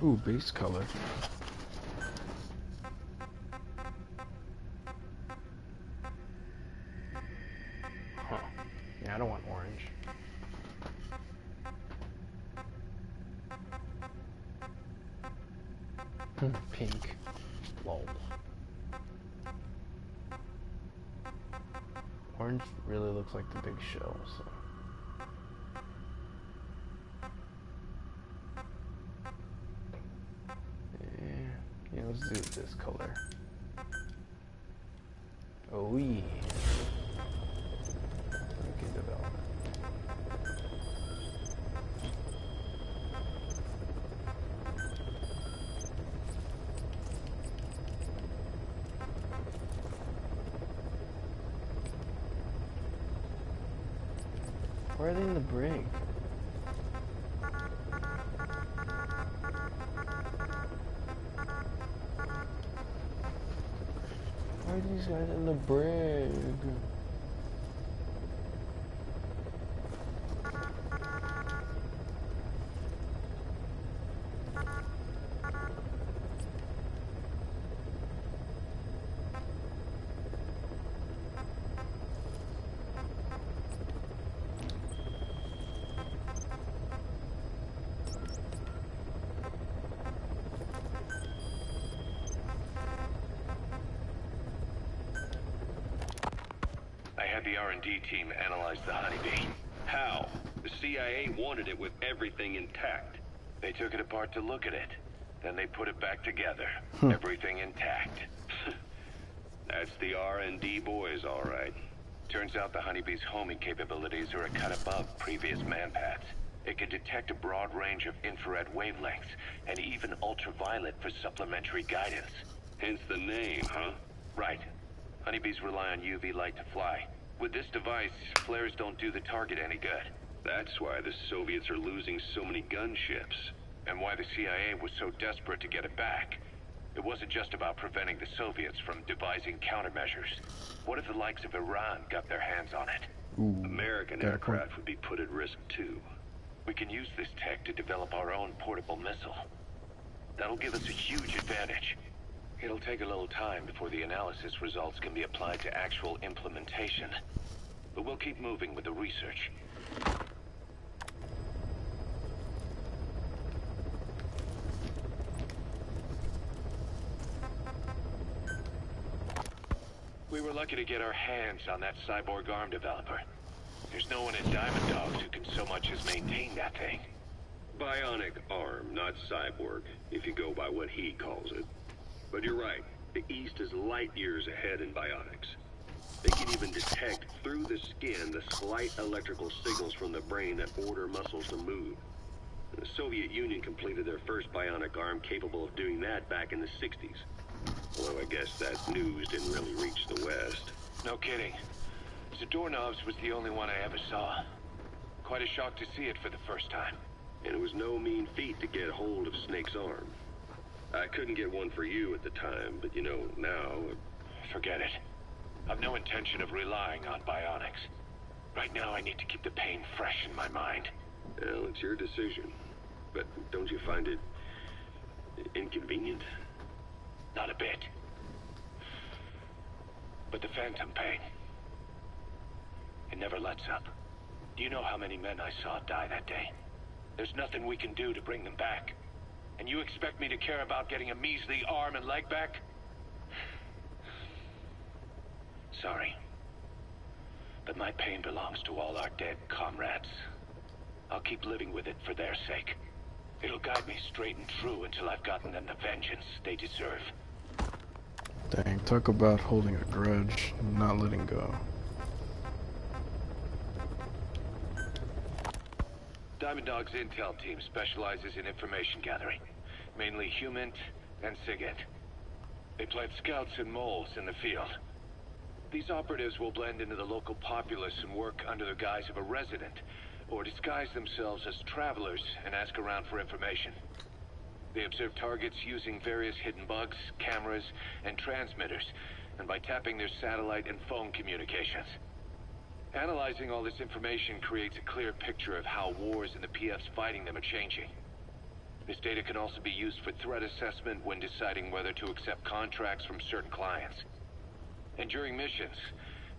Ooh, base color. Huh. Yeah, I don't want orange. Pink. Lol. Orange really looks like the big shell, so. Yeah, let's do this color. Oh yeah. Lincoln development. Why are they in the brig? Why are these guys in the brig? The R&D team analyzed the Honeybee. How? The CIA wanted it with everything intact. They took it apart to look at it. Then they put it back together. Everything intact. That's the R&D boys, all right. Turns out the Honeybee's homing capabilities are a cut above previous manpads. It can detect a broad range of infrared wavelengths, and even ultraviolet for supplementary guidance. Hence the name, huh? Right. Honeybees rely on UV light to fly. With this device, flares don't do the target any good. That's why the Soviets are losing so many gunships, and why the CIA was so desperate to get it back. It wasn't just about preventing the Soviets from devising countermeasures. What if the likes of Iran got their hands on it? Ooh, American aircraft would be put at risk too. We can use this tech to develop our own portable missile. That'll give us a huge advantage. It'll take a little time before the analysis results can be applied to actual implementation. But we'll keep moving with the research. We were lucky to get our hands on that cyborg arm developer. There's no one in Diamond Dogs who can so much as maintain that thing. Bionic arm, not cyborg, if you go by what he calls it. But you're right, the East is light years ahead in bionics. They can even detect through the skin the slight electrical signals from the brain that order muscles to move. The Soviet Union completed their first bionic arm capable of doing that back in the 60s. Although I guess that news didn't really reach the West. No kidding. Zadornov's was the only one I ever saw. Quite a shock to see it for the first time. And it was no mean feat to get hold of Snake's arm. I couldn't get one for you at the time, but you know, now... Forget it. I've no intention of relying on bionics. Right now I need to keep the pain fresh in my mind. Well, it's your decision. But don't you find it... inconvenient? Not a bit. But the phantom pain... it never lets up. Do you know how many men I saw die that day? There's nothing we can do to bring them back. And you expect me to care about getting a measly arm and leg back? Sorry. But my pain belongs to all our dead comrades. I'll keep living with it for their sake. It'll guide me straight and true until I've gotten them the vengeance they deserve. Dang, talk about holding a grudge and not letting go. Diamond Dog's intel team specializes in information gathering, mainly HUMINT and SIGINT. They plant scouts and moles in the field. These operatives will blend into the local populace and work under the guise of a resident, or disguise themselves as travelers and ask around for information. They observe targets using various hidden bugs, cameras, and transmitters, and by tapping their satellite and phone communications. Analyzing all this information creates a clear picture of how wars and the PFs fighting them are changing. This data can also be used for threat assessment when deciding whether to accept contracts from certain clients. And during missions,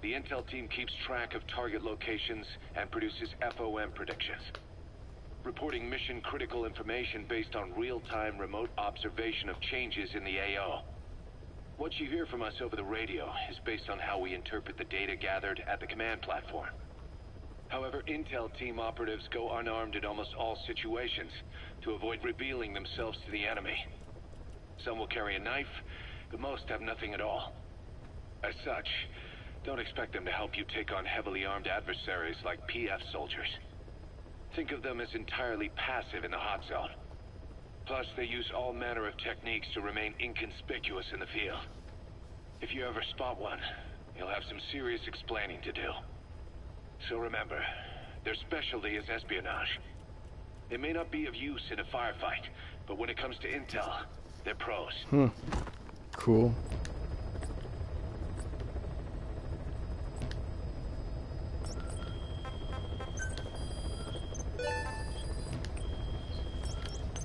the intel team keeps track of target locations and produces FOM predictions, reporting mission-critical information based on real-time remote observation of changes in the AO. What you hear from us over the radio is based on how we interpret the data gathered at the command platform. However, intel team operatives go unarmed in almost all situations to avoid revealing themselves to the enemy. Some will carry a knife, but most have nothing at all. As such, don't expect them to help you take on heavily armed adversaries like PF soldiers. Think of them as entirely passive in the hot zone. Plus, they use all manner of techniques to remain inconspicuous in the field. If you ever spot one, you'll have some serious explaining to do. So remember, their specialty is espionage. They may not be of use in a firefight, but when it comes to intel, they're pros. Cool.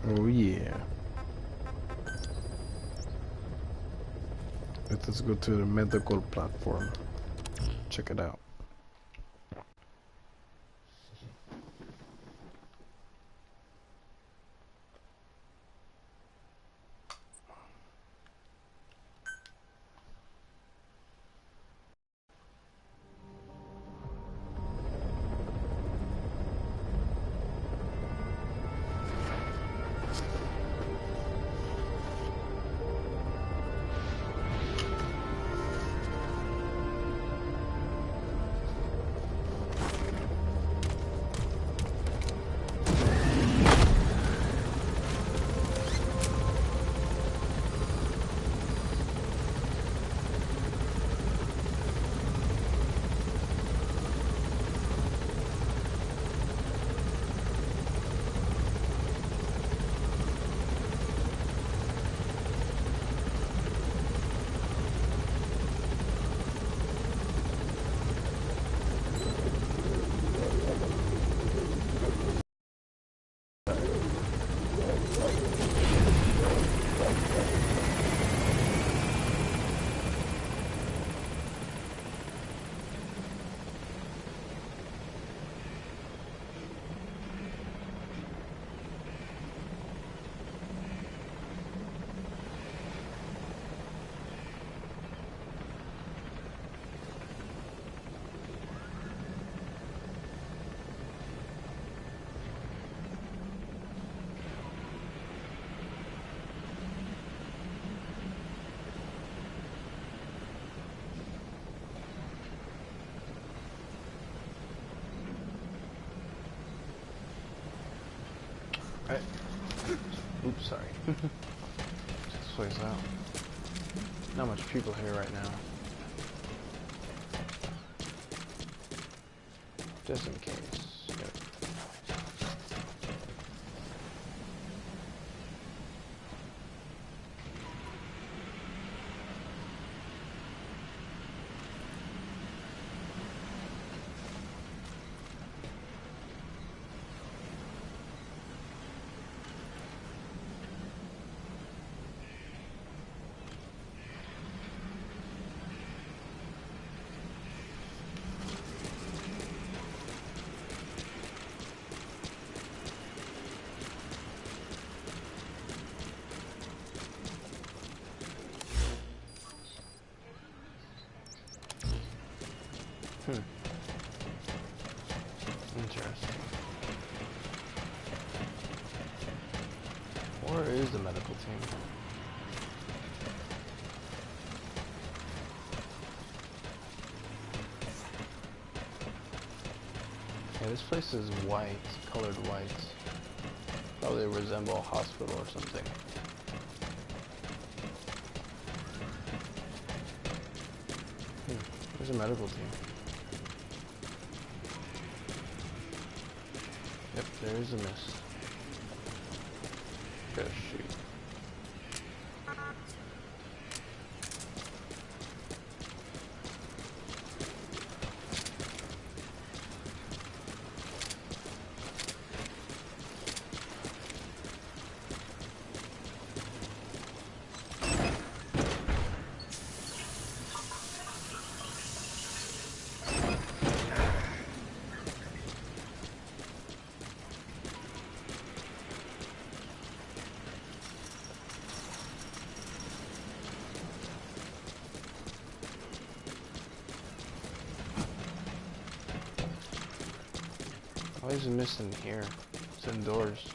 Oh yeah. Let's go to the medical platform. Check it out. Oops, sorry. This place out. Not much people here right now. Just in case. Yep. Interesting. Where is the medical team? Yeah, this place is white, colored white. Probably resemble a hospital or something. Where's the medical team? Yep, there is a mist. Gotta shoot. is it missing here? It's indoors.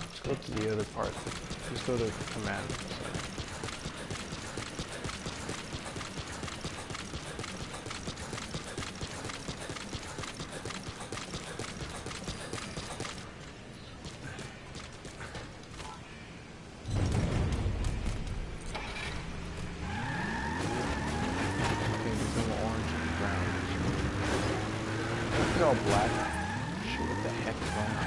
Let's go to the other part. Let's go to command. It's all black. Shit, what the heck is going on?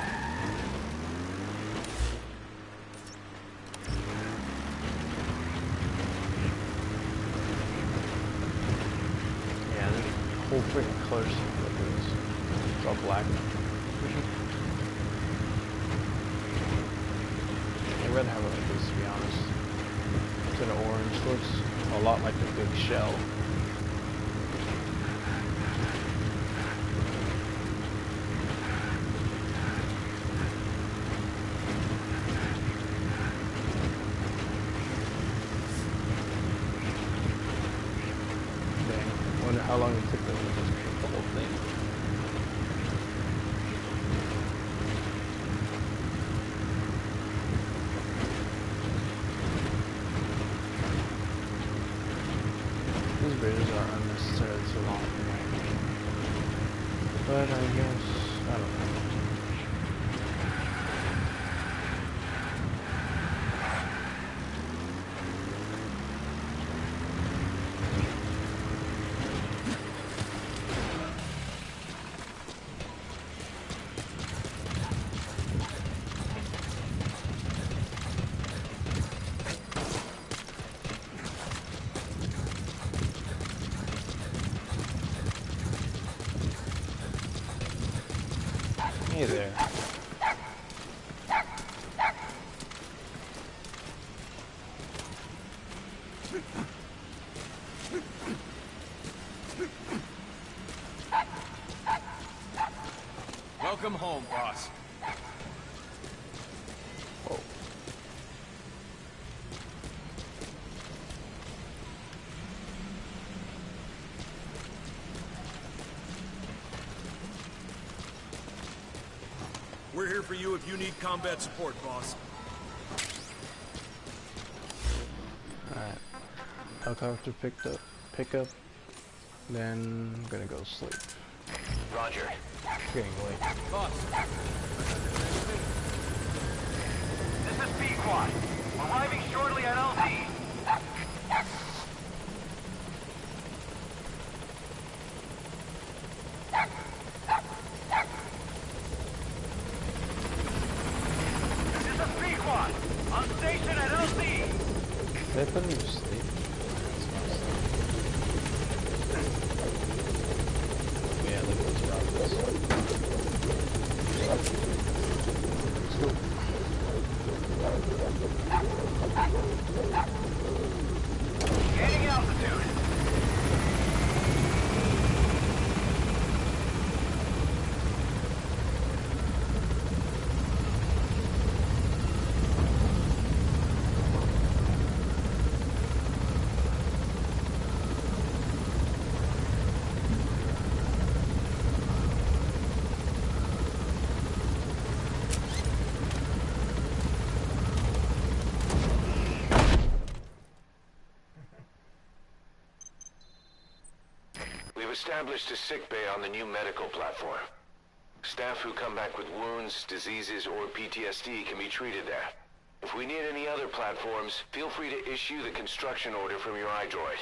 Yeah, there's a whole freaking color scheme with this. It's all black. I'd rather have it like this, to be honest. Instead of orange, looks a lot like a big shell. How long it took them to just paint the whole thing. These bridges are unnecessarily too long for my opinion. But I guess, I don't know. Hey there. Welcome home, boss. Oh. We're here for you if you need combat support, boss. Alright. Helicopter pick up. Then I'm gonna go sleep. Roger. Getting late. Boss. This is Pequod. Arriving shortly at LZ. This is Pequod. On station at LZ. Did I put him to sleep? Yeah, look at those rockets. Let's go. Gaining altitude. We've established a sick bay on the new medical platform. Staff who come back with wounds, diseases, or PTSD can be treated there. If we need any other platforms, feel free to issue the construction order from your iDroid.